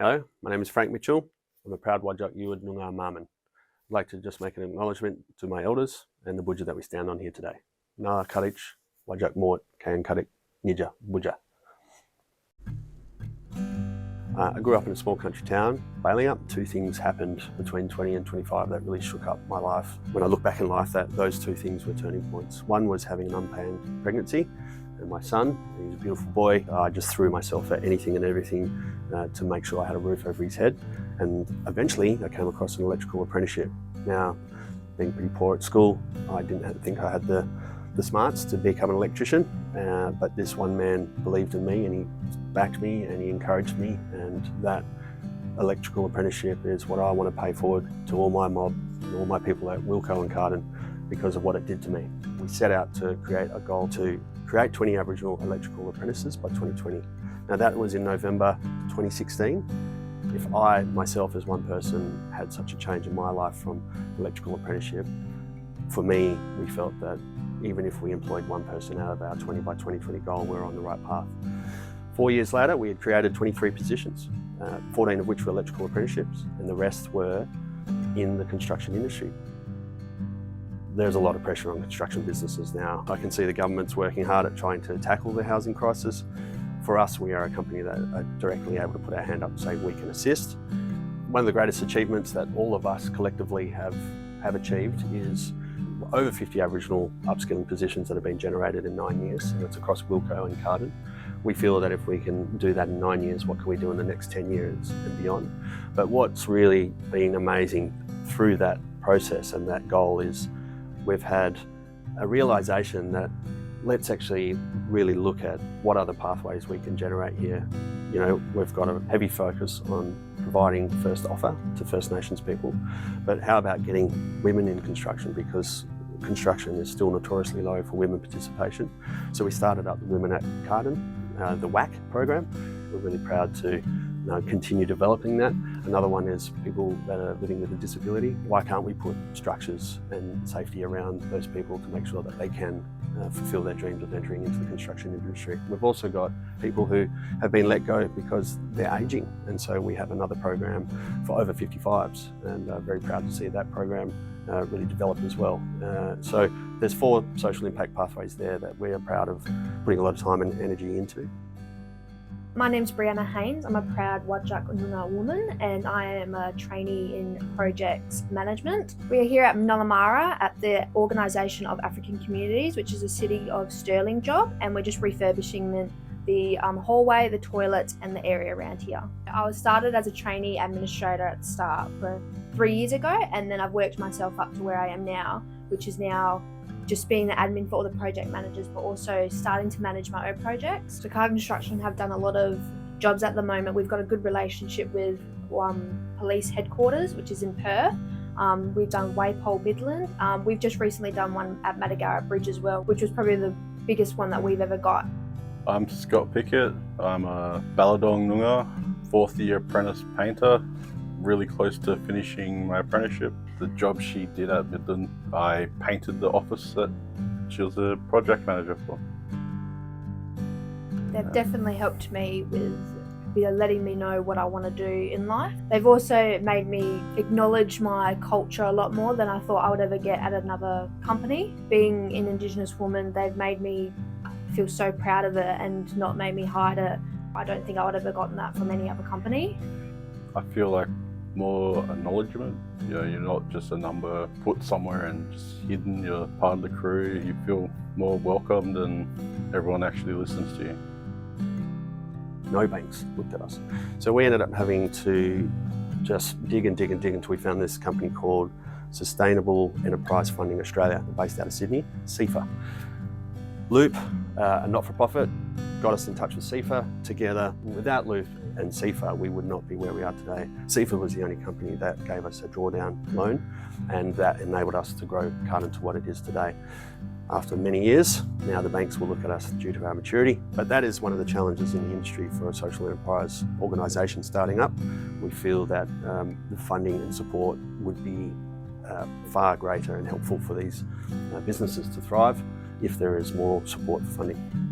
Hello, my name is Frank Mitchell. I'm a proud Wajak Yuad Noongar Marman. I'd like to just make an acknowledgement to my elders and the budja that we stand on here today. Nga Karich, Wajak Mort, Kan Karik, Nija, Budja. I grew up in a small country town, Baileyup. Two things happened between 20 and 25 that really shook up my life. When I look back in life, those two things were turning points. One was having an unplanned pregnancy, and my son, he's a beautiful boy. I just threw myself at anything and everything to make sure I had a roof over his head. And eventually I came across an electrical apprenticeship. Now, being pretty poor at school, I didn't think I had the smarts to become an electrician, but this one man believed in me and he backed me and he encouraged me, and that electrical apprenticeship is what I want to pay forward to all my mob and all my people at Wilco and Karden because of what it did to me. We set out to create a goal to create 20 Aboriginal electrical apprentices by 2020. Now that was in November 2016. If I myself as one person had such a change in my life from electrical apprenticeship, for me, we felt that even if we employed one person out of our 20 by 2020 goal, we're on the right path. 4 years later, we had created 23 positions, 14 of which were electrical apprenticeships, and the rest were in the construction industry. There's a lot of pressure on construction businesses now. I can see the government's working hard at trying to tackle the housing crisis. For us, we are a company that are directly able to put our hand up and say we can assist. One of the greatest achievements that all of us collectively have achieved is over 50 Aboriginal upskilling positions that have been generated in 9 years, and it's across Wilco and Karden. We feel that if we can do that in 9 years, what can we do in the next 10 years and beyond? But what's really been amazing through that process and that goal is we've had a realisation that let's actually really look at what other pathways we can generate here. You know, we've got a heavy focus on providing first offer to First Nations people, but how about getting women in construction, because construction is still notoriously low for women participation. So we started up the Women at Karden, the WAC program. We're really proud to continue developing that. Another one is people that are living with a disability. Why can't we put structures and safety around those people to make sure that they can fulfill their dreams of entering into the construction industry? We've also got people who have been let go because they're ageing, and so we have another program for over 55s, and very proud to see that program really develop as well. So there's 4 social impact pathways there that we are proud of putting a lot of time and energy into. My name's Breeanna Haynes. I'm a proud Wajak Noongar woman, and I am a trainee in projects management. We are here at Nullamara at the Organisation of African Communities, which is a City of Stirling job, and we're just refurbishing the hallway, the toilets and the area around here. I was started as a trainee administrator at the start for 3 years ago, and then I've worked myself up to where I am now, which is now just being the admin for all the project managers, but also starting to manage my own projects. So Kardan Construction have done a lot of jobs at the moment. We've got a good relationship with police headquarters, which is in Perth. We've done Waypole Midland. We've just recently done one at Madagarra Bridge as well, which was probably the biggest one that we've ever got. I'm Scott Pickett. I'm a Balladong Noongar, 4th year apprentice painter. Really close to finishing my apprenticeship. The job she did at Midland, I painted the office that she was a project manager for. They've definitely helped me with letting me know what I want to do in life. They've also made me acknowledge my culture a lot more than I thought I would ever get at another company. Being an Indigenous woman, they've made me feel so proud of it and not made me hide it. I don't think I would have ever gotten that from any other company. I feel like more acknowledgement. You know, you're not just a number put somewhere and just hidden. You're part of the crew. You feel more welcomed and everyone actually listens to you. No banks looked at us. So we ended up having to just dig until we found this company called Sustainable Enterprise Funding Australia, based out of Sydney, CEFA. Loop, a not-for-profit, got us in touch with CEFA. Together, without Loop and CEFA, we would not be where we are today. CEFA was the only company that gave us a drawdown loan, and that enabled us to grow Karden to what it is today. After many years, now the banks will look at us due to our maturity, but that is one of the challenges in the industry for a social enterprise organisation starting up. We feel that the funding and support would be far greater and helpful for these businesses to thrive if there is more support for funding.